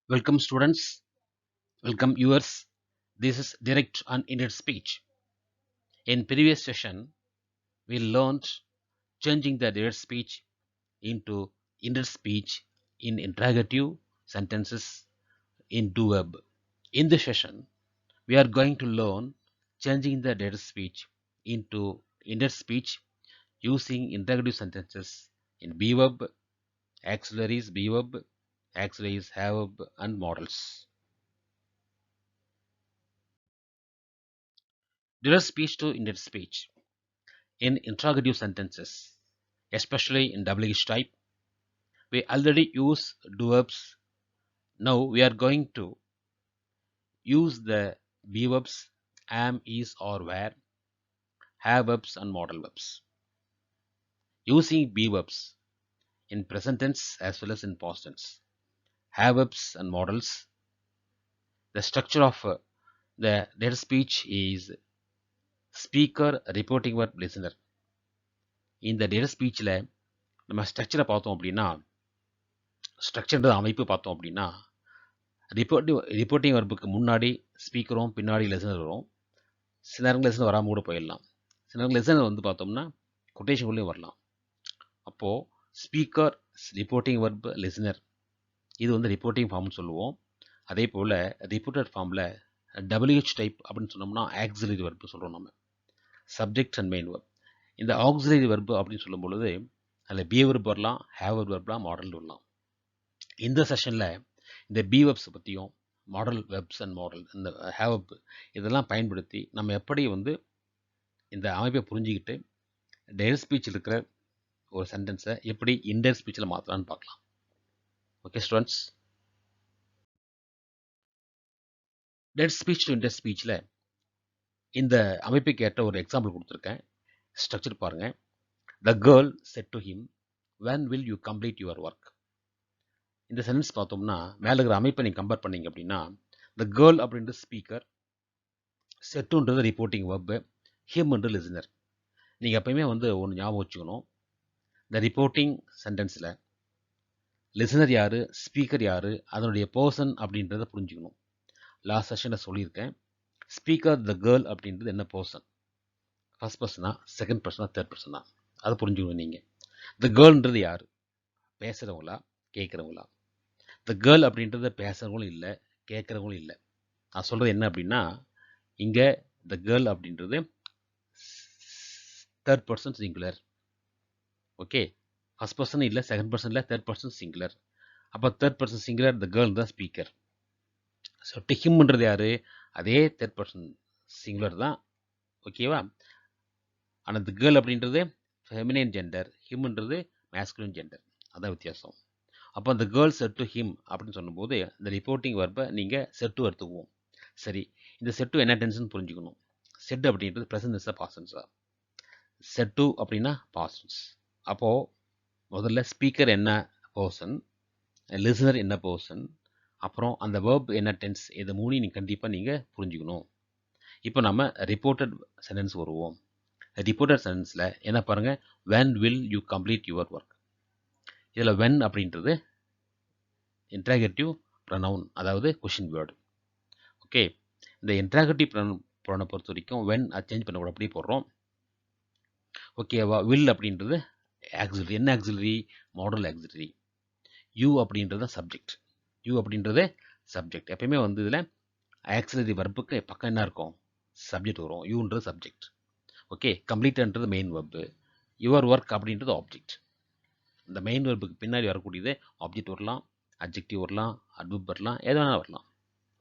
Welcome students, welcome viewers. This is direct and indirect speech. In previous session, we learned changing the direct speech into indirect speech in interrogative sentences in do verb. In this session, we are going to learn changing the direct speech into indirect speech using interrogative sentences in be verb, auxiliaries be verb, auxiliaries have verb, and models. Direct speech to indirect speech. In interrogative sentences, especially in WH type, we already use do verbs. Now we are going to use the be verbs am, is, or where, have verbs, and modal verbs. Using be verbs in present tense as well as in past tense, have verbs and modals. The structure of the data speech is speaker, reporting verb, listener. இந்த data speechல நம்ம ஸ்ட்ரக்சரை பார்த்தோம் அப்படின்னா ஸ்ட்ரக்சர்ன்றது அமைப்பு பார்த்தோம் அப்படின்னா reporting வர்புக்கு முன்னாடி ஸ்பீக்கரும் பின்னாடி லெசனர் வரும். சில நேரங்கள் லெசனர் வராமல் கூட போயிடலாம். சில நேரங்கள் லெசனர் வந்து பார்த்தோம்னா கொட்டேஷன்குள்ளேயும் வரலாம். அப்போது ஸ்பீக்கர், ரிப்போர்ட்டிங் வர்ப், லிசனர் இது வந்து ரிப்போர்ட்டிங் ஃபார்ம்னு சொல்லுவோம். அதே போல் ரிப்போர்ட்டட் ஃபார்மில் WH டைப் அப்படின்னு சொன்னோம்னா ஆக்சிலரி வர்பு சொல்கிறோம் நம்ம. Subject and main வர்ப். இந்த ஆக்சிலரி வர்பு அப்படின்னு சொல்லும் பொழுது அதில் பி வர்ப் வரலாம், ஹேவ் வர்ப்லாம், மாடல் வரலாம். இந்த செஷனில் இந்த பி வெப்ஸ் பற்றியும் மாடல் வெப்ஸ் அண்ட் மாடல் இந்த ஹேவ் வெப் இதெல்லாம் பயன்படுத்தி நம்ம எப்படி வந்து இந்த அமைப்பை புரிஞ்சுக்கிட்டு டைரக்ட் ஸ்பீச் இருக்கிற ஒரு சென்டென்ஸை எப்படி இன்டைரக்ட் ஸ்பீச்சில் மாற்றலான்னு பார்க்கலாம். Okay students, direct speech to indirect ஸ்பீச்சில் இந்த அமைப்புக்கு ஏற்ற ஒரு எக்ஸாம்பிள் கொடுத்துருக்கேன். ஸ்ட்ரக்சர் பாருங்கள். The girl said to him when will you complete your work. இந்த சென்டென்ஸ் பார்த்தோம்னா மேலே இருக்கிற அமைப்பை நீங்கள் கம்பேர் பண்ணீங்க அப்படின்னா த கேர்ள் அப்படின்றது ஸ்பீக்கர், செட்டுன்றது ரிப்போர்ட்டிங் வெப், ஹிம்ன்றது லிசனர். நீங்கள் எப்பயுமே வந்து ஒன்று ஞாபகம் வச்சுக்கணும். இந்த ரிப்போர்ட்டிங் சென்டென்ஸில் லிசனர் யார், ஸ்பீக்கர் யார், அதனுடைய பர்சன் அப்படின்றத புரிஞ்சுக்கணும். லாஸ்ட் செஷனில் சொல்லியிருக்கேன். ஸ்பீக்கர் த கேர்ள் அப்படின்றது என்ன பர்சன், ஃபர்ஸ்ட் பர்சனா, செகண்ட் பர்சனா, தேர்ட் பர்சனா, அதை புரிஞ்சுக்கணும் நீங்கள். த கேர்ள்ன்றது யார், பேசுகிறவங்களா, கேட்குறவங்களா. த கேர்ள் அப்படின்றது பேசுகிறவங்களும் இல்லை, கேட்குறவங்களும் இல்லை. நான் சொல்கிறது என்ன அப்படின்னா இங்கே த கேர்ள் அப்படின்றது third person singular. Okay, first person இல்லை, செகண்ட் பர்சன் இல்லை, தேர்ட் பர்சன் சிங்குலர். அப்போ third person singular, the girl தான் ஸ்பீக்கர். ஸோ டு ஹிம்ன்றது யார், அதே தேர்ட் பர்சன் சிங்குலர் தான். ஓகேவா. ஆனால் த கேர்ள் அப்படின்றது ஃபெமினைன் ஜெண்டர், ஹிம்ன்றது மேஸ்குலின் ஜெண்டர். அதான் வித்தியாசம். அப்போ அந்த கேர்ள் செட் டு ஹிம் அப்படின்னு சொல்லும்போது இந்த ரிப்போர்ட்டிங் வர்பை நீங்கள் செட்டு எடுத்துக்குவோம். சரி, இந்த செட்டு என்ன டென்ஸ்னு புரிஞ்சுக்கணும். செட் அப்படின்றது ப்ரெசன்ட் டென்ஸா பாஸ்ட் டென்ஸா. செட் டு அப்படின்னா பாஸ்ட் டென்ஸ். அப்போது முதல்ல ஸ்பீக்கர் என்ன பர்சன், லிசனர் என்ன பர்சன், அப்புறம் அந்த வேர்ப் என்ன டென்ஸ், இது மூணையும் நீங்கள் கண்டிப்பாக நீங்கள் புரிஞ்சுக்கணும். இப்போ நம்ம ரிப்போர்ட்டட் சென்டென்ஸ் வருவோம். ரிப்போர்ட்டட் சென்டென்ஸில் என்ன பாருங்கள், when will you complete your work. இதில் when அப்படின்றது இன்ட்ராகேட்டிவ் ப்ரொனவுன், அதாவது கொஷின் வேர்டு. ஓகே, இந்த இன்ட்ராகேட்டிவ் ப்ரொனவுனை பொறுத்த வரைக்கும் when அது சேஞ்ச் பண்ணக்கூட அப்படி போடுறோம். ஓகேவா. வில் அப்படின்றது ஆக்சிலரி. என்ன ஆக்சிலரி, மாடல் ஆக்சிலரி. யூ அப்படின்றது சப்ஜெக்ட். யூ அப்படின்றது சப்ஜெக்ட். எப்பயுமே வந்து இதில் ஆக்சிலரி வர்புக்கு பக்கம் என்ன இருக்கும், சப்ஜெக்ட் வரும். யூன்றது சப்ஜெக்ட். ஓகே, கம்ப்ளீட்ன்றது மெயின் வர்பு. யுவர் ஒர்க் அப்படின்றது ஆப்ஜெக்ட். இந்த மெயின் வர்புக்கு பின்னாடி வரக்கூடியது ஆப்ஜெக்ட் வரலாம், அட்ஜெக்டிவ் வரலாம், அட்வர்ப் வரலாம், எது வேணால் வரலாம்.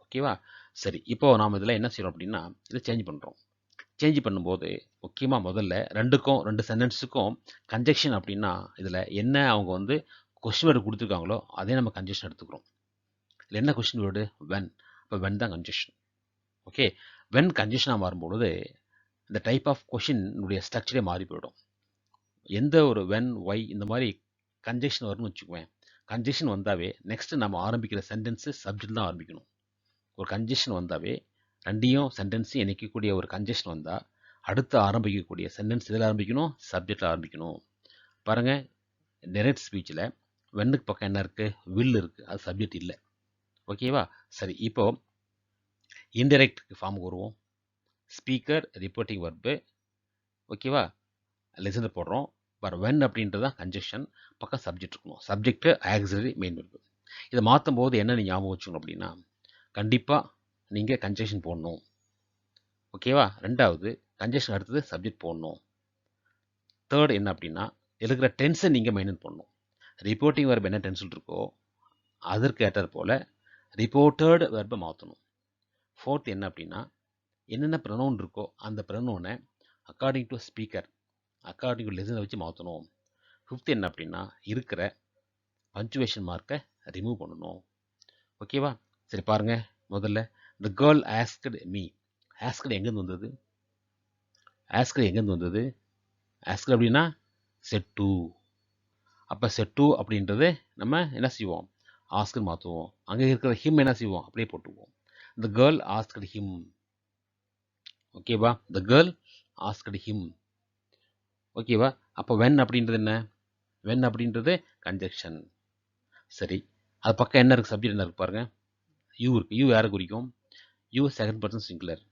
ஓகேவா. சரி, இப்போது நாம் இதில் என்ன செய்கிறோம் அப்படின்னா இதை சேஞ்ச் பண்ணுறோம். சேஞ்ச் பண்ணும்போது முக்கியமாக முதல்ல ரெண்டு சென்டென்ஸுக்கும் கன்ஜெக்ஷன் அப்படின்னா இதில் என்ன அவங்க வந்து கொஸ்டின் வேர்டு கொடுத்துருக்காங்களோ அதே நம்ம கன்ஜெக்ஷன் எடுத்துக்கிறோம். இதில் என்ன கொஸ்டின் வேர்டு, வென். இப்போ வென் தான் கன்ஜெக்ஷன். ஓகே, வென் கன்ஜெக்ஷனாக மாறும்பொழுது இந்த டைப் ஆஃப் கொஷினுடைய ஸ்ட்ரக்சரே மாறி போயிடும். எந்த ஒரு வென், ஒய் இந்த மாதிரி கன்ஜெக்ஷன் வரும்னு வச்சுக்குவேன். கன்ஜெக்ஷன் வந்தாவே நெக்ஸ்ட்டு நம்ம ஆரம்பிக்கிற சென்டென்ஸு சப்ஜெக்ட் தான் ஆரம்பிக்கணும். ஒரு கன்ஜெக்ஷன் வந்தாவே ரெண்டையும் சென்டென்ஸையும் இணைக்கக்கூடிய ஒரு கன்ஜெக்ஷன் வந்தால் அடுத்து ஆரம்பிக்கக்கூடிய சென்டென்ஸ் இதில் ஆரம்பிக்கணும், சப்ஜெக்டில் ஆரம்பிக்கணும். பாருங்கள், டைரக்ட் ஸ்பீச்சில் வென்னுக்கு பக்கம் என்ன இருக்குது, வில் இருக்குது, அது சப்ஜெக்ட் இல்லை. ஓகேவா? சரி, இப்போ இன்டைரக்ட் ஃபார்முக்கு வருவோம். ஸ்பீக்கர் ரிப்போர்ட்டிங் வெர்பு, ஓகேவா? லிசனர் போடுறோம். பட் வென் அப்படின்றது தான் கன்ஜெக்ஷன், பக்கம் சப்ஜெக்ட் இருக்கணும். Subject auxiliary main verb. இதை மாற்றும் போது என்ன நீங்கள் ஞாபகம் வச்சுக்கணும் அப்படின்னா, கண்டிப்பாக நீங்கள் கன்ஜெக்ஷன் போடணும். ஓகேவா? ரெண்டாவது கன்ஜெக்ஷன் அடுத்தது சப்ஜெக்ட் போடணும். தேர்ட் என்ன அப்படின்னா, இருக்கிற டென்ஸை நீங்கள் மெயின்டைன் பண்ணணும். ரிப்போர்ட்டிங் வெர்பு என்ன டென்ஸில் இருக்கோ அதற்கு ஏற்றது போல் ரிப்போர்ட்டட் வெர்பை மாற்றணும். ஃபோர்த் என்ன அப்படின்னா, என்னென்ன ப்ரொனவுன் இருக்கோ அந்த ப்ரொனவுனை according to speaker, according to லிசனை வச்சு மாற்றணும். ஃபிஃப்த் என்ன அப்படின்னா, இருக்கிற பஞ்சுவேஷன் மார்க்கை ரிமூவ் பண்ணணும். ஓகேவா? சரி பாருங்கள். முதல்ல த கேர்ள் ஆஸ்க்டு மீ. ஆஸ்க்டு எங்கேருந்து வந்தது? ஆஸ்க்டு எங்கேருந்து வந்தது? ஆஸ்க்டு அப்படின்னா செட் டு. அப்போ செட் டு அப்படின்றது நம்ம என்ன செய்வோம்? ஆஸ்க்டு மாற்றுவோம். அங்கே இருக்கிற ஹிம் என்ன செய்வோம்? அப்படியே போட்டுக்குவோம். The girl asked him. ஓகேவா? The girl asked him. ஓகேவா? அப்போ வென் அப்படின்றது என்ன? வென் அப்படின்றது கன்ஜெக்ஷன். சரி, அது பக்கம் என்ன இருக்குது? சப்ஜெக்ட் என்ன இருக்குது பாருங்கள். யூ இருக்குது. யூ யாரை குறிக்கும்? You second person singular.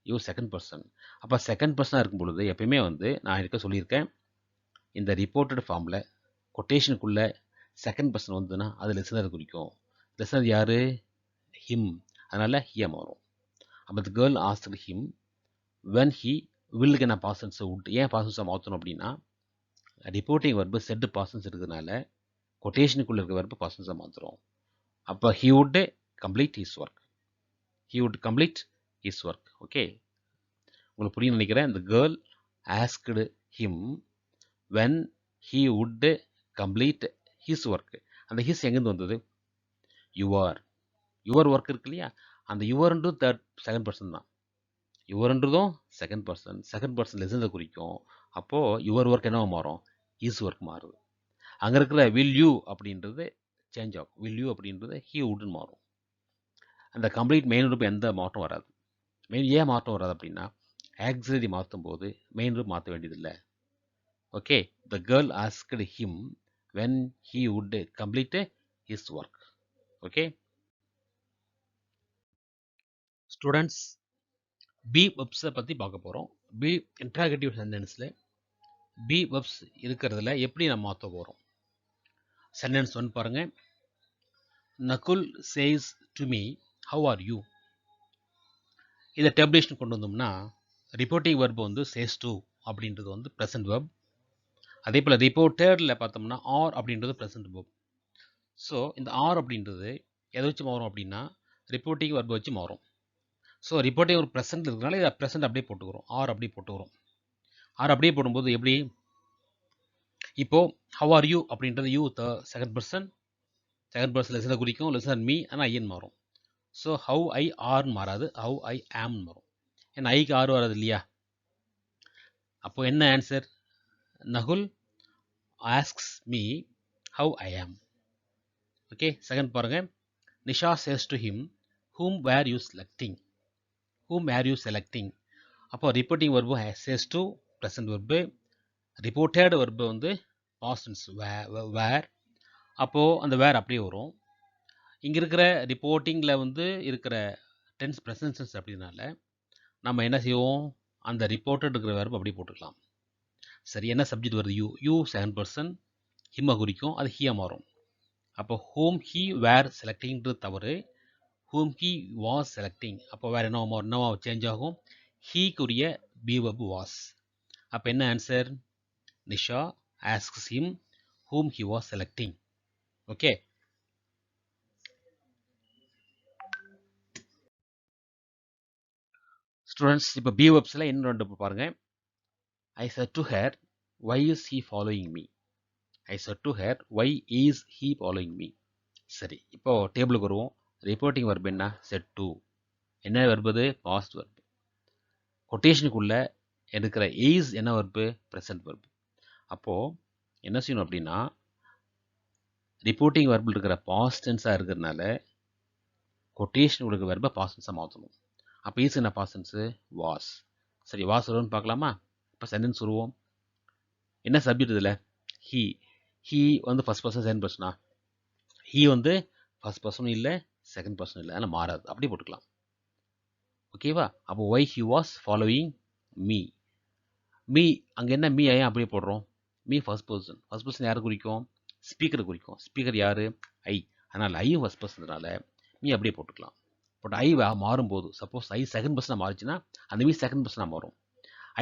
You second person. அப்போ செகண்ட் பர்சனாக இருக்கும் பொழுது எப்பயுமே நான் இருக்க சொல்லியிருக்கேன், இந்த ரிப்போர்ட்டட் ஃபார்மில் கொட்டேஷனுக்குள்ளே செகண்ட் பர்சன் வந்ததுன்னா அது லிசனர் குறிக்கும். லிசனர் யார்? ஹிம். அதனால் ஹியா மாறும். அப்போ the girl asked him when he வில்லுக்கு என்ன பாசன்ஸை விட்டு ஏன் பாசன்ஸை மாற்றணும் அப்படின்னா, ரிப்போர்ட்டிங் வெர்பு செட் பாசன்ஸ் இருக்கிறதுனால கொட்டேஷனுக்குள்ளே இருக்க வெர்பு பாசன்ஸை மாற்றுறோம். அப்போ he would complete his work. He would complete his work. Okay, உங்களுக்கு புரியும் நினைக்கிறேன். இந்த girl asked him when he would complete his work. அந்த ஹிஸ் எங்கேருந்து வந்தது? யுவர். யுவர் ஒர்க் இருக்கு இல்லையா, அந்த யுவர்ன்றது செகண்ட் பர்சன் தான். யுவர்ன்றதும் செகண்ட் பர்சன். செகண்ட் பர்சன் லிசனை குறிக்கும். அப்போது யுவர் ஒர்க் என்னவா மாறும்? இஸ் ஒர்க் மாறுது. அங்கே இருக்கிற வில் யூ அப்படின்றது சேஞ்ச் ஆகும். வில் யூ அப்படின்றது ஹி வுட்னு மாறும். அந்த கம்ப்ளீட் மெயின் ரூப் எந்த மாற்றம் வராது. ஏன் மாற்றம் வராது அப்படின்னா, ஆக்சிலரி மாற்றும் போது மெயின் ரூப் மாற்ற வேண்டியதில்லை. Okay, the girl asked him when he would complete his work. Okay students, be வெப்ஸை பற்றி பார்க்க போகிறோம். பி இன்ட்ராகேட்டிவ் சென்டென்ஸில் பி வெப்ஸ் இருக்கிறதுல எப்படி நம்ம மாற்ற போகிறோம்? சென்டென்ஸ் 1 பாருங்கள். Nakul says to me how are you. இதை டெபிலேஷன் கொண்டு வந்தோம்னா, ரிப்போர்ட்டிங் வெர்ப் சேஸ் டு அப்படின்றது ப்ரெசன்ட் வெர்ப். அதே போல் ரிப்போர்ட்டடில் பார்த்தோம்னா ஆர் அப்படின்றது ப்ரெசன்ட் வெர்ப். ஸோ இந்த ஆர் அப்படின்றது எதை வச்சு மாறும் அப்படின்னா, ரிப்போர்ட்டிங் வெர்பை வச்சு மாறும். ஸோ ரிப்போர்ட்டிங் ஒரு ப்ரெசன்ட் இருக்கிறனால இதை ப்ரெசன்ட் அப்படியே போட்டுக்கிறோம். ஆர் அப்படியே போட்டுக்கிறோம். ஆர் அப்படியே போடும்போது எப்படி? இப்போது ஹவ் ஆர் யூ அப்படின்றது you second person. Second person லிசனை குறிக்கும். லிசன் மீ ஆனால் ஐயன் மாறும். ஸோ ஹவ் ஐ ஆர்னு மாறாது, ஹவ் ஐ ஆம்னு மாறும். ஏன்னா ஐக்கு ஆர் வராது இல்லையா? அப்போது என்ன answer? Nakul asks me how I am. Okay, second பாருங்கள். Nisha says to him whom were you selecting. whom were you selecting. அப்போ reporting verb says to present verb. Reported verb past tense were. அப்போது அந்த வேர் அப்படியே வரும். இங்கே இருக்கிற ரிப்போர்ட்டிங்கில் இருக்கிற டென்ஸ் ப்ரெசன்ட் டென்ஸ் அப்படினால நம்ம என்ன செய்வோம்? அந்த ரிப்போர்ட்டட் இருக்கிற வெர்பு அப்படியே போட்டுக்கலாம். சரி, என்ன சப்ஜெக்ட் வருது? யூ. யூ செகண்ட் பர்சன், ஹிம்மை குறிக்கும், அது ஹியா மாறும். அப்போ ஹோம் ஹி வேர் செலக்டிங்கிறது தவறு. ஹூம் ஹி வாஸ் செலக்டிங். அப்போ வேறு என்னவா சேஞ்ச் ஆகும்? ஹீக்குரிய பி வெர்பு வாஸ். அப்போ என்ன answer? Nisha asks him whom he was selecting. Okay, students, இப்போ பி வெப்ஸில் இன்னும் ரெண்டு பாருங்கள். I said to her, why is he following me. I said to her, why is he following me. சரி, இப்போ டேபிளுக்கு வருவோம். ரிப்போர்ட்டிங் வெர்பு என்ன? Said to. என்ன வெர்பு? Past verb. கொட்டேஷனுக்குள்ளே இருக்கிற is என்ன வெர்பு? Present verb. அப்போது என்ன செய்யணும் அப்படின்னா, ரிப்போர்ட்டிங் வெர்பில் இருக்கிற பாஸ்ட் டென்ஸாக இருக்கிறதுனால கொட்டேஷன் கொடுக்குற வெர்பை பாஸ்ட் டென்ஸாக மாற்றணும். அப்போ ஈஸ் என்ன பாஸ்ட் டென்ஸு? வாஸ். சரி, வாஸ் வரும்னு பார்க்கலாமா? இப்போ சென்டென்ஸ் வருவோம். என்ன சப்ஜெக்ட் இதில்? He. He first person second பர்சனா? ஹீ ஃபஸ்ட் பர்சனும் இல்லை, செகண்ட் பர்சன் இல்லை, அதனால் மாறாது, அப்படி போட்டுக்கலாம். ஓகேவா? அப்போ why he was following me. Me அங்கே என்ன மீ ஏன் அப்படியே போடுறோம்? Me first person. First person யாரை குறிக்கும்? ஸ்பீக்கரை குறிக்கும். ஸ்பீக்கர் யார்? ஐ. அதனால் ஐயும் ஃபர்ஸ்ட் பர்சன்றனால மீ அப்படியே போட்டுக்கலாம். பட் ஐ மாறும்போது, சப்போஸ் ஐ செகண்ட் பர்சனாக மாறிச்சுன்னா அந்த மீ செகண்ட் பர்சனாக மாறும்.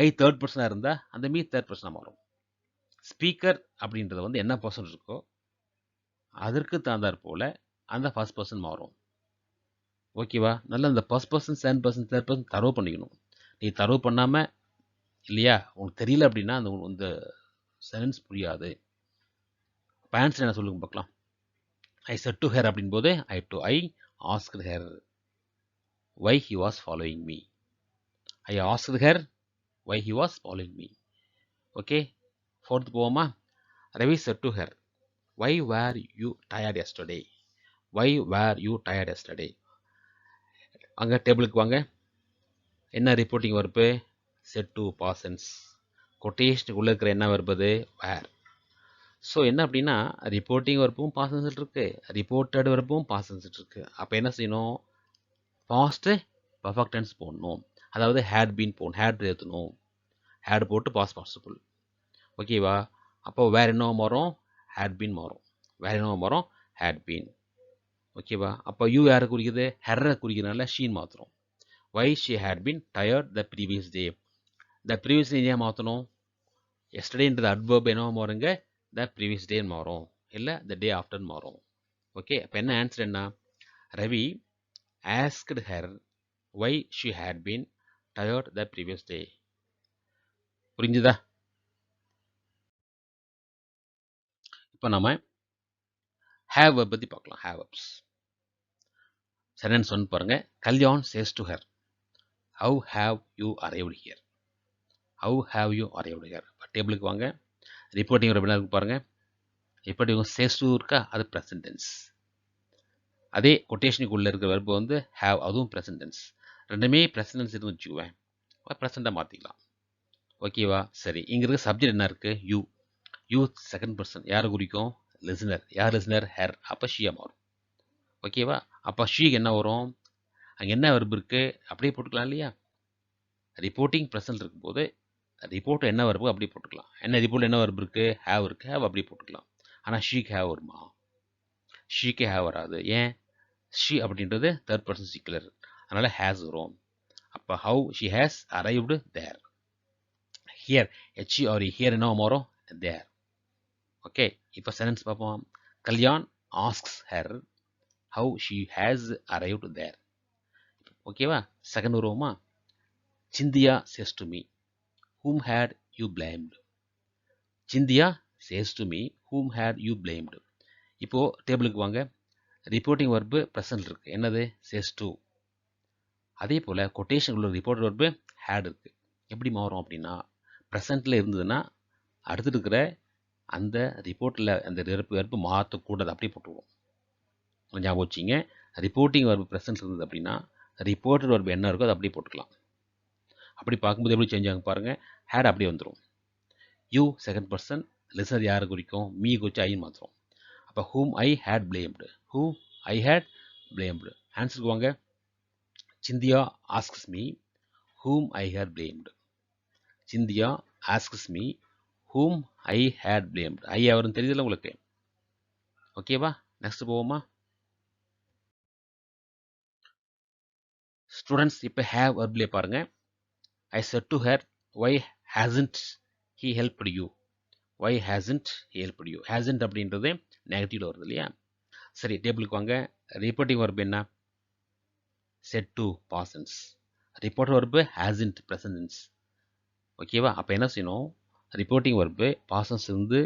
ஐ தேர்ட் பர்சனாக இருந்தால் அந்த மீ தேர்ட் பர்சனாக மாறும். ஸ்பீக்கர் அப்படின்றது வந்து என்ன பர்சன் இருக்கோ அதற்கு தகுந்தாற் போல் அந்த ஃபர்ஸ்ட் பர்சன் மாறும். ஓகேவா? நல்லா இந்த first person, second person, third person தரவு பண்ணிக்கணும். நீ தரவு பண்ணாமல் இல்லையா, உனக்கு தெரியல அப்படின்னா அந்த சென்டென்ஸ் புரியாது. இப்போ ஆன்சர் என்ன சொல்லுங்க பார்க்கலாம். ஐ செட் டு ஹெர் அப்படின் போது I asked her why he was following me. I asked her why he was following me. Okay, fourth போவோமா? Ravi said to her why were you tired yesterday. Why were you tired yesterday. அங்கே டேபிளுக்கு வாங்க. என்ன reporting verb? Said to past tense. கொட்டேஷனுக்குள்ளே இருக்கிற என்ன வர்ப்பது? வேர். So என்ன அப்படின்னா ரிப்போர்ட்டிங் வர்ப்பும் பாசன்ஸ் இருக்குது, ரிப்போர்ட்டட் வர்ப்பும் பாசன்ஸ் இருக்குது. அப்போ என்ன செய்யணும்? பாஸ்ட்டு பர்ஃபெக்ட் டென்ஸ் போடணும். அதாவது ஹேட் பீன் போடணும், ஹேட் ஏற்றணும். ஹேட் போட்டு பாஸ்ட் பார்ட்டிசிபிள். ஓகேவா? அப்போ வேறு என்ன மாறும்? ஹேட் பீன் மாறும். வேறு என்ன மாறும்? Had been. ஓகேவா? அப்போ யூ யாரை குறிக்குது? ஹெர்ரை குறிக்கிறனால ஷீன் மாற்றுறோம். Why she had been tired the previous day. The previous day ஏன் மாற்றணும்? எஸ்டர்டேன்றது அட்வர்ப் என்னவா மாறுங்க? த ப்ரீவியஸ் டேன்னு மாறும், இல்லை த டே ஆஃப்டர் மாறும். ஓகே, அப்போ என்ன ஆன்சர் என்ன? Ravi asked her why she had been tired the previous day. புரிஞ்சுதா? இப்போ நம்ம ஹேவ் பற்றி பார்க்கலாம். ஹேவ் அப்ஸ் சென்டென்ஸ் ஒன்று பாருங்க. Kalyan says to her how have you arrived here. How have you arrived here. டேபிளுக்கு வாங்க. ரிப்போர்ட்டிங் ஒரு இருக்கு பாருங்க. ரிப்போர்ட்டிங் சேஸ் டு இருக்கா, அது ப்ரெசன்ட் டென்ஸ். அதே கொட்டேஷனுக்கு உள்ளே இருக்கிற வெர்பு வந்து ஹேவ், அதுவும் ப்ரெசன்ட் டென்ஸ். ரெண்டுமே ப்ரெசன்ட் டென்ஸ் இருந்து வச்சுக்குவேன், ப்ரெசண்ட்டாக மாற்றிக்கலாம். ஓகேவா? சரி, இங்கே இருக்க சப்ஜெக்ட் என்ன இருக்குது? யூ. You second person. யாரை குறிக்கும்? லிசனர். யார் லிசனர்? ஹெர். அப்போ ஷீயாக மாறும். ஓகேவா? அப்போ ஷீக்கு என்ன வரும்? அங்கே என்ன வெர்பு இருக்குது? அப்படியே போட்டுக்கலாம் இல்லையா? ரிப்போர்ட்டிங் ப்ரெசன்ட் இருக்கும்போது ரிப்போர்ட் என்ன வெர்பு அப்படியே போட்டுக்கலாம். என்ன ரிப்போர்ட் என்ன வெர்பு இருக்குது? ஹேவ் இருக்குது, ஹேவ் அப்படியே போட்டுக்கலாம். ஆனால் ஷீக்கு ஹேவ் வருமா? ஷீக்கே ஹேவ் வராது. ஏன்? ஷீ அப்படின்றது தேர்ட் பர்சன் சிங்குலர், அதனால் ஹேஸ் வரும். அப்போ how she has arrived there. Here H E R E, here என்ன மாறும்? தேர். ஓகே, இப்போ சென்டென்ஸ் பார்ப்போம். Kalyan asks her how she has arrived there. ஓகேவா? செகண்ட் வருவோமா? Cynthia says to me whom had you blamed. Cynthia says to me whom had you blamed. இப்போது டேபிளுக்கு வாங்க. Reporting verb present இருக்குது, என்னது? Says to. அதே போல் கொட்டேஷன் உள்ள ரிப்போர்ட் வர்பு ஹேட் இருக்குது. எப்படி மாறும் அப்படின்னா, ப்ரெசண்ட்டில் இருந்ததுன்னா அடுத்து இருக்கிற அந்த ரிப்போர்ட்டில் அந்த வெர்பு மாற்றக்கூடாது, அப்படியே போட்டுருவோம். ஞாபகம் வச்சிங்க. ரிப்போர்ட்டிங் வர்பு ப்ரெசன்ட் இருந்தது அப்படின்னா ரிப்போர்ட்டட் வர்பு என்ன இருக்கோ அதை அப்படியே போட்டுக்கலாம். அப்படி பார்க்கும்போது எப்படி சேஞ்ச் ஆகும் பாருங்கள். ஹேட் அப்படியே வந்துடும். யூ செகண்ட் பர்சன், லிசனர் யாரை குறிக்கும்? மீ குறித்து ஐன்னு மாற்றுறோம். அப்போ whom I had blamed, whom I had blamed. ஆன்சருக்கு வாங்க. Cynthia asks me whom I had blamed. Cynthia asks me whom I had blamed. I அவரும் தெரியுதுல்ல உங்களுக்கு. ஓகேவா? நெக்ஸ்ட் போவோமா? ஸ்டூடெண்ட்ஸ், இப்போ ஹேவ் வர்ப்லே பாருங்க. ஐ said to her why hasn't he helped you. why hasn't he helped you. hasn't அப்படின்றது நெகட்டிவ்ல வருது இல்லையா? சரி, டேபிளுக்கு வாங்க. ரிப்போர்ட்டிங் வர்ப் என்ன? Said to பாசன்ஸ். Report verb hasn't present tense. ஓகேவா? அப்போ என்ன செய்யணும்? ரிப்போர்ட்டிங் வர்பு பாசன்ஸ் இருந்து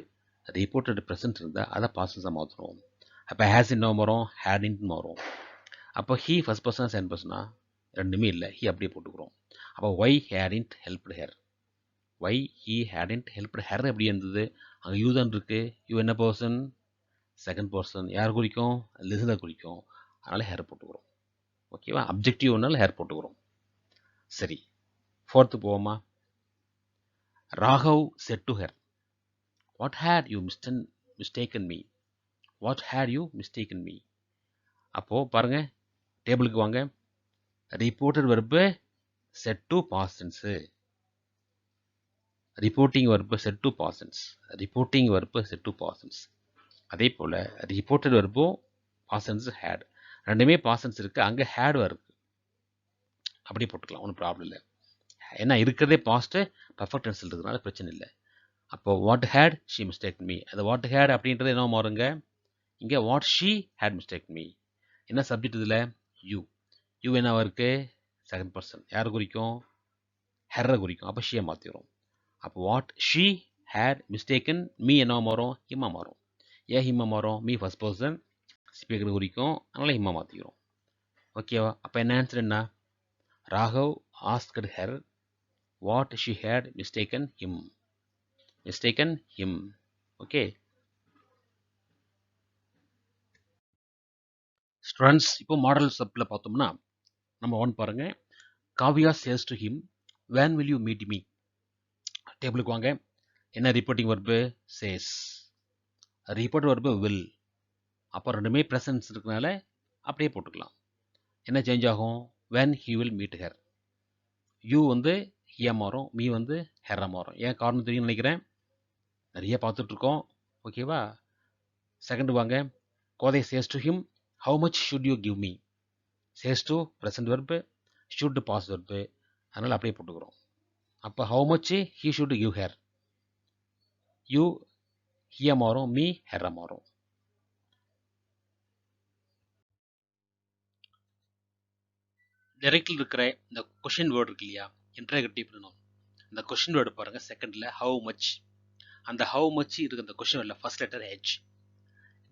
ரிப்போர்ட்டட் ப்ரெசன்ட் இருந்தால் அதை பாசன்ஸாக மாற்றணும். அப்போ ஹேஸ் என்ன வரும்? ஹேடின்ட்டு வரும். அப்போ ஹீ ஃபர்ஸ்ட் பர்சனா செகண்ட் பர்சனா? ரெண்டுமே இல்லை, ஹீ அப்படியே போட்டுக்கிறோம். அப்போ why hadn't helped her. Why he hadn't helped her எப்படி இருந்தது? அங்கே யூ தான் இருக்குது. யூ என்ன பர்சன்? Second person. யார் குறிக்கும்? லிசனர் குறிக்கும், அதனால் ஹேர் போட்டுக்கிறோம். ஓகேவா? அப்ஜெக்டிவ்னால ஹேர் போட்டுக்கிறோம். சரி, ஃபோர்த்து போவோமா? Raghav said to her what had you mistaken me. What had you mistaken me. அப்போது பாருங்கள் டேபிளுக்கு வாங்க. Reported verb said to past tense. Reporting verb said to past tense. Reporting verb said to past tense. அதே போல் reported வெர்பும் past tense had. ரெண்டுமே past tense இருக்குது, அங்கே ஹேட் இருக்குது. அப்படி போட்டுக்கலாம், ஒன்றும் ப்ராப்ளம் இல்லை. ஏன்னா இருக்கிறதே பாஸ்ட்டு பர்ஃபெக்ட் டென்ஸில் இருக்கிறதுனால பிரச்சனை இல்லை. அப்போது what had she mistake me. அது வாட் ஹேட் அப்படின்றது என்ன மாறுங்க, இங்கே what she had mistake me. என்ன சப்ஜெக்ட் இதில்? யூ. யூ என்னவா இருக்குது? Second person. யார் குறிக்கும்? ஹெர்ரை குறிக்கும். அப்போ ஷீயை மாற்றிடும். அப்போ what she had mistaken me என்னவா மாறும்? ஹிம்மா மாறும். ஏன் ஹிம்மா மாறும்? மீ ஃபர்ஸ்ட் பர்சன், ஸ்பீக்கர் குறிக்கும், அதனால் ஹிம்மா மாற்றிக்கிறோம். ஓகேவா? அப்போ என்ன ஆன்சர் என்ன? Raghav asked her what she had mistaken him. Mistaken him. Okay students, இப்போ மாடல் சப்பில் பார்த்தோம்னா நம்ம ஒன் பாருங்கள். Kavya says to him when will you meet me. டேபிளுக்கு வாங்க. என்ன reporting verb? Says. Report verb will. அப்போ ரெண்டுமே ப்ரெசன்ஸ் இருக்கனால அப்படியே போட்டுக்கலாம். என்ன சேஞ்ச் ஆகும்? When he will meet her. You வந்து ஹியா மாறும், மீ வந்து ஹெர்ரா மாறும். ஏன் காரணம் தெரியும்னு நினைக்கிறேன், நிறைய பார்த்துட்ருக்கோம். ஓகேவா? செகண்ட் வாங்க. Kothai says to him how much should you give me. Says to present verb, should past verb, அதனால் அப்படியே போட்டுக்கிறோம். அப்போ how much he should give her. You ஹியா மாறும், மீ ஹெர்ரா மாறும். டைரக்டில் இருக்கிற இந்த கொஷின் வேர்டு இருக்கு இல்லையா, இன்ட்ராகேட்டிவ் ப்ரொனவுன். இந்த கொஷின் வேர்டு பாருங்க, செகண்டில் ஹவு மச். அந்த ஹவு மச் இருக்கிற இந்த கொஷின் வேர்டில் ஃபர்ஸ்ட் லெட்டர் ஹெச்.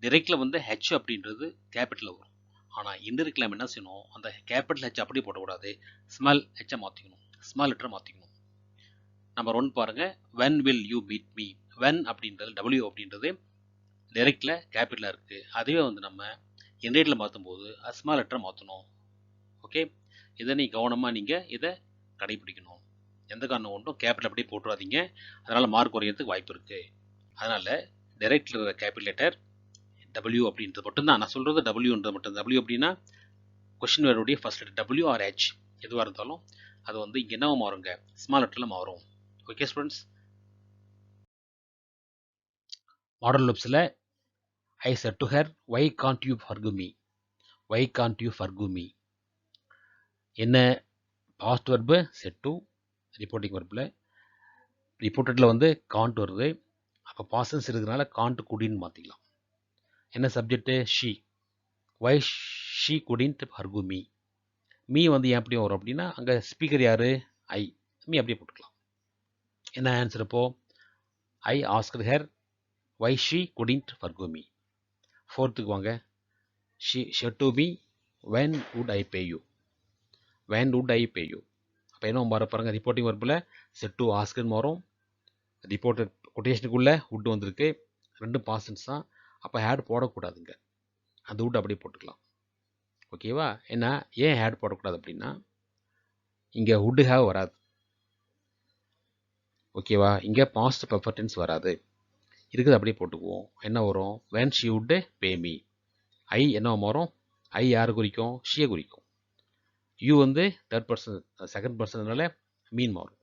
டைரக்டில் வந்து ஹெச் அப்படின்றது கேபிட்டலில் வரும். ஆனால் இன்டெரக்டில் நம்ம என்ன செய்யணும், அந்த கேபிட்டல் ஹெச் அப்படியே போடக்கூடாது, ஸ்மால் ஹெச்சை மாற்றிக்கணும், ஸ்மால் லெட்டரை மாற்றிக்கணும். நம்பர் ஒன் பாருங்க, when will you meet me. When அப்படின்றது டபிள்யூ அப்படின்றது டைரக்டில் கேபிட்டலாக இருக்குது. அதுவே வந்து நம்ம இன்டெரக்டில் மாற்றும் போது ஸ்மால் லெட்டரை மாற்றணும். ஓகே, இதை நீ கவனமாக நீங்கள் இதை கடைபிடிக்கணும். எந்த காரணம் ஒன்றும் கேபிட்டல் அப்படியே போட்டுறாதீங்க, அதனால் மார்க் குறையிறதுக்கு வாய்ப்பு இருக்குது. அதனால் டைரக்டில் இருக்கிற கேபிட்டல் லெட்டர் டபிள்யூ அப்படின்றது மட்டும்தான் நான் சொல்கிறது. டபிள்யூன்றது மட்டும். டபிள்யூ அப்படின்னா கொஷின் வேர்டுடைய first letter W or H எதுவாக இருந்தாலும் அது வந்து இங்கே என்னவா மாறுங்க, ஸ்மால் லெட்டரில் மாறும். ஓகே ஸ்டூடெண்ட்ஸ், மாடல் லூப்ஸில் I said to her why can't you forgive me. Why can't you forgive me என்ன? Past verb said to. Reporting வெர்பில் ரிப்போர்ட்டடில் வந்து காண்ட் வருது. அப்போ பாசன்ஸ் இருக்கிறதுனால காண்ட் குடின்னு மாற்றிக்கலாம். என்ன subject? She. Why she couldn't forgive me. Me வந்து ஏன் எப்படி வரும் அப்படின்னா அங்கே ஸ்பீக்கர் யார்? ஐ. மீ அப்படியே போட்டுக்கலாம். என்ன ஆன்சர் இப்போ? I asked her why she couldn't forgive me. ஃபோர்த்துக்கு வாங்க. She said to me when would I pay you. When would I pay you. அப்போ என்ன மாற பாருங்க, ரிப்போர்ட்டிங் வெர்பில் செட் டு ஆஸ்க்னு மாறும். ரிப்போர்ட்டட் கொட்டேஷனுக்குள்ளே வுட் வந்திருக்கு, ரெண்டும் பாசன்ஸ் தான். அப்போ ஹேட் போடக்கூடாதுங்க, அந்த வுட் அப்படியே போட்டுக்கலாம். ஓகேவா? ஏன்னா ஏன் ஹேட் போடக்கூடாது அப்படின்னா இங்கே வுட் ஹேவ் வராது. ஓகேவா? இங்கே பாஸ்ட் பர்ஃபெக்ட் டென்ஸ் வராது, இருக்குது அப்படியே போட்டுக்குவோம். என்ன வரும்? When she would pay me. I என்ன மாறும்? ஐ யார் குறிக்கும்? ஷியை குறிக்கும். யூ வந்து தேர்ட் பர்சன் செகண்ட் பர்சன்னால மீன் மாறும்.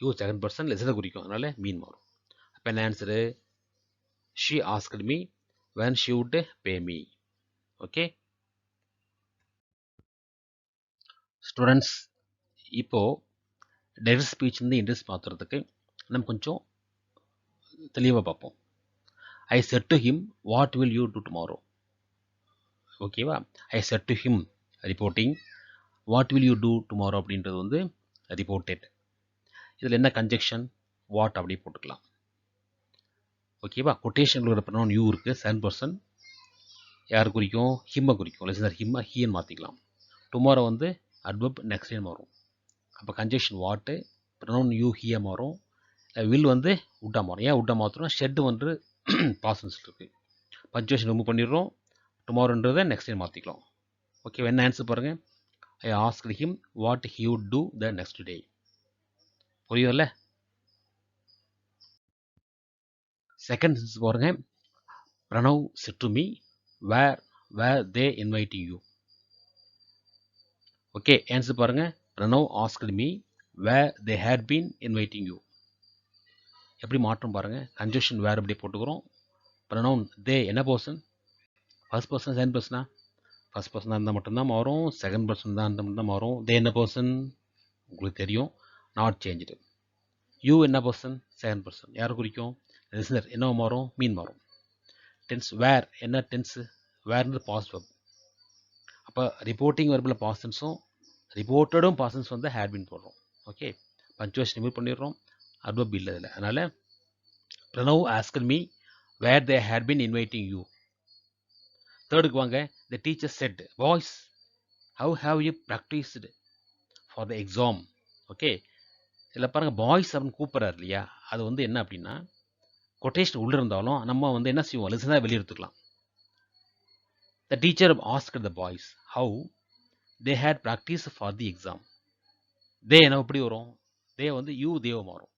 யூ செகண்ட் பர்சன் லெசனை குறிக்கும், அதனால மீன் மாறும். அப்போ என்ன answer? She asked me when she would pay me. Okay students, இப்போது டைரக்ட் ஸ்பீச் வந்து இன்ட்ரெஸ்ட் மாற்றுறதுக்கு நம்ம கொஞ்சம் தெளிவாக பார்ப்போம். I said to him what will you do tomorrow. ஓகேவா? I said to him reporting, what will you do tomorrow அப்படின்றது வந்து ரிப்போர்ட்டட். இதில் என்ன கன்ஜெக்ஷன்? வாட் அப்படி போட்டுக்கலாம். ஓகேவா? கொட்டேஷன் ப்ரொனவுன் யூ இருக்குது, செகண்ட் பர்சன் யார் குறிக்கும்? ஹிம்மை குறிக்கும். லிசனர் ஹிம்மை ஹீன்னு மாற்றிக்கலாம். டுமாரோ வந்து அட்வர்ப் நெக்ஸ்ட் டைம் மாறும். அப்போ கன்ஜெக்ஷன் வாட்டு, ப்ரொனவுன் யூ ஹியா மாறும். வில் வந்து உட்டா மாறும். ஏன் உட்டா மாற்றுறோம்? ஷெட் வந்து பாசன்ஸ் இருக்குது, பஞ்சுவேஷன் ரிமூவ் பண்ணிடுறோம். டுமாரோன்றதை நெக்ஸ்ட் டைம் மாற்றிக்கலாம். ஓகே, என்ன ஆன்சர் பாருங்கள். I asked him what he would do the next day. புரியுதுல்ல? செகண்ட் சென்ஸ் பாருங்க. Pranav said to me where were they inviting you? ஓகே, ஆன்சர் பாருங்க. Pranav asked me where they had been inviting you. எப்படி மாற்றம் பாருங்க. Conjunction வேர் எப்படி போட்டுக்கிறோம். ப்ரனவுன் தே என்ன பர்சன்? ஃபர்ஸ்ட் பர்சன் செகண்ட் பர்சனா? ஃபர்ஸ்ட் பர்சனாக இருந்தால் மட்டும்தான் மாறும். செகண்ட் பர்சன் தான் இருந்தால் மட்டும்தான் மாறும். தே என்ன பர்சன்? உங்களுக்கு தெரியும். Not changed. யூ என்ன பர்சன்? Second person. யாரை குறிக்கும்? லிசனர். என்ன மாறும்? மீன் மாறும். டென்ஸ் வேர் என்ன டென்ஸு? வேர்ன்றது பாஸ்ட் வெர்ப். அப்போ ரிப்போர்ட்டிங் வெர்பில் பாஸ்ட் டென்ஸும் ரிப்போர்ட்டடும் பாஸ்ட் டென்ஸ் வந்து ஹேட் பீன் போடுறோம். ஓகே, பஞ்சுவேஷன் ரிமூவ் பண்ணிடுறோம். அட்வர்ப் இல்லை இதில். அதனால் Pranav asked me where they had been inviting you. தேர்டுக்கு வாங்க. The teacher said, boys, how have you practiced for the exam? Okay, இதில் பாருங்கள், பாய்ஸ் அப்படின்னு கூப்பிட்றாரு இல்லையா, அது வந்து என்ன அப்படின்னா கொட்டேஷன் உள்ளே இருந்தாலும் நம்ம வந்து என்ன செய்வோம், லிசனாக வெளியே எடுத்துக்கலாம். The teacher asked the boys how they had practiced for the exam. they என்ன எப்படி வரும்? they வந்து யூ தேவ மாறும்.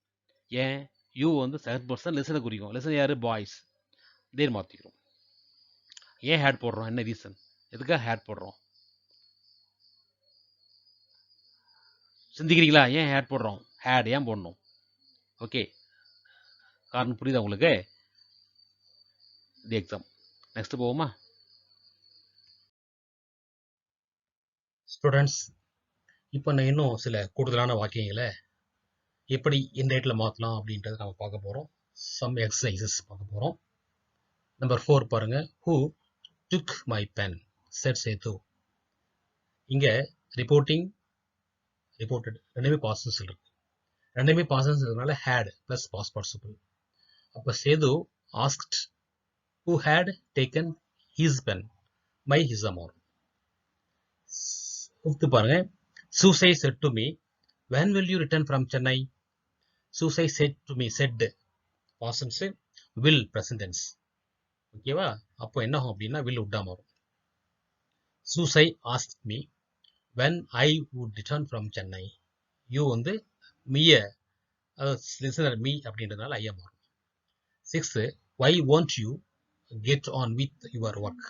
ஏன்? யூ வந்து செகண்ட் பர்சன், லிசனை குறிக்கும். லிசன் யார்? பாய்ஸ். தேர் மாற்றிக்கிறோம். ஏன் ஹேட் போடுறோம்? என்ன ரீசன்? எதுக்காக ஹேட் போடுறோம்? சிந்திக்கிறீங்களா? ஏன் ஹேட் போடுறோம்? ஹேட் ஏன் போடணும்? ஓகே, காரணம் புரியுதா உங்களுக்கு? தி எக்ஸாம். நெக்ஸ்ட் போவோமா? ஸ்டூடெண்ட்ஸ், இப்போ நான் இன்னும் சில கூடுதலான வாக்கியங்களை எப்படி இன்டைரக்டில் மாற்றலாம் அப்படின்றத நம்ம பார்க்க போகிறோம். சம் எக்ஸசைசஸ் பார்க்க போகிறோம். நம்பர் 4 பாருங்க. Who took my pen said Sethu. இங்கே ரிப்போர்ட்டிங் ரிப்போர்ட்டட் ரெண்டுமே பாஸ்டன்ஸ் இருக்கு. ரெண்டுமே பாஸ்டன்ஸ் இருக்கிறதுனால ஹேட் ப்ளஸ் பாஸ்ட் பார்ட்டிசிபிள். அப்போ Sethu asked who had taken his pen my his amount. Fifth பாருங்க. Susai said to me when will you return from Chennai? Susai said to me. Said past tense, will present tense. ஓகேவா? அப்போ என்ன ஆகும் அப்படின்னா will உட்டா மாறும். Susai asked me when I would return from Chennai. You வந்து மீய, அதாவது லிசனர் மீ அப்படின்றதுனால ஐயா மாறும். 6th, why won't you get on with your work?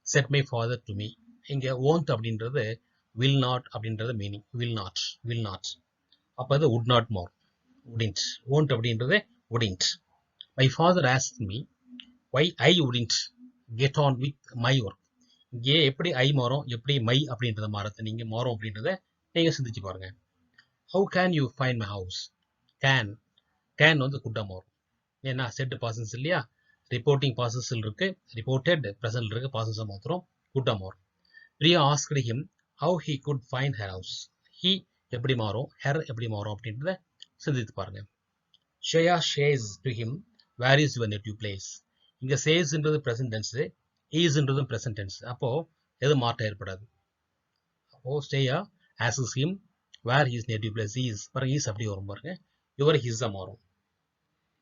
Said my father to me. இங்க won't அப்படின்றது will not அப்படின்றது மீனிங். will not. அப்போ அது would not மாறும். wouldn't. won't அப்படின்றது wouldn't. My father asked me why I wouldn't get on with my work. இங்கே எப்படி ஐ மாறும், எப்படி மை அப்படின்றத மாறத்தை நீங்கள் மாறும் அப்படின்றத நீங்கள் சிந்திச்சு பாருங்க. How can you find my house? can வந்து குட்டா மாறும். ஏன்னா செட் பாசன்ஸ் இல்லையா, ரிப்போர்ட்டிங் பாசன்ஸ் இருக்கு, ரிப்போர்ட்டட் ப்ரெசன்ட் இருக்கு, பாசன்ஸை மாத்திரம் குட்டா மாறும். Priya asked him how he could find her house. he எப்படி மாறும், her எப்படி மாறும் அப்படின்றத சிந்தித்து பாருங்க. Shreya says to him where is your native place. இங்க saysன்றது present tense, isன்றது present tense. அப்போ எது மாற்றம் ஏற்படாது. அப்போ Shreya asks him where his native place is. பாருங்க, is அப்படி வரும் பாருங்க. your his மாறும்.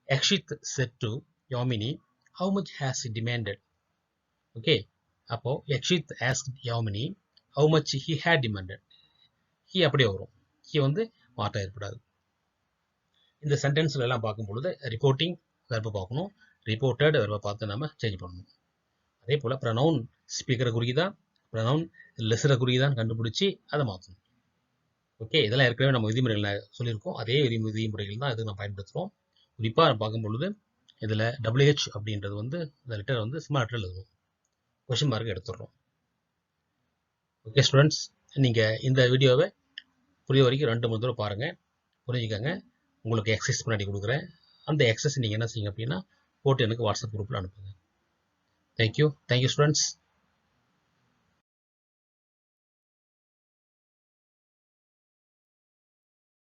Akshit said to Yamini how much has he demanded. Okay, அப்போ Akshit asked Yamini how much he had demanded. he அப்படியே வரும். he வந்து மாற்றம் ஏற்படாது. இந்த சென்டென்ஸ்ல எல்லாம் பார்க்கும் பொழுது ரிப்போர்ட்டிங் வெர்பை பார்க்கணும், ரிப்போர்ட்டட் வெர்பை பார்த்து நம்ம சேஞ்ச் பண்ணணும். அதே போல் ப்ரனவுன் ஸ்பீக்கரை குறிக்குதா, ப்ரனவுன் லிசரை குறிக்குதான்னு கண்டுபிடிச்சி அதை மாற்றணும். ஓகே, இதெல்லாம் ஏற்கனவே நம்ம விதிமுறைகள் சொல்லியிருக்கோம். அதே விதிமுறைகள் தான் இது நம்ம பயன்படுத்துகிறோம். குறிப்பாக பார்க்கும் பொழுது இதில் WH அப்படின்றது வந்து இந்த லெட்டர் வந்து ஸ்மால் லெட்டரில் எழுதுவோம், கொஸ்டின் மார்க் எடுத்துடுறோம். ஓகே ஸ்டூடெண்ட்ஸ், நீங்கள் இந்த வீடியோவை புரிய வரைக்கும் 2-3 தடவை பாருங்கள், புரிஞ்சுக்கங்க. உங்களுக்கு எக்ஸசைஸ் முன்னாடி கொடுக்குறேன். அந்த எக்ஸசைஸ் நீங்கள் என்ன செய்யுங்க அப்படின்னா போட்டு எனக்கு வாட்ஸ்அப் குரூப்பில் அனுப்புங்க. Thank you students.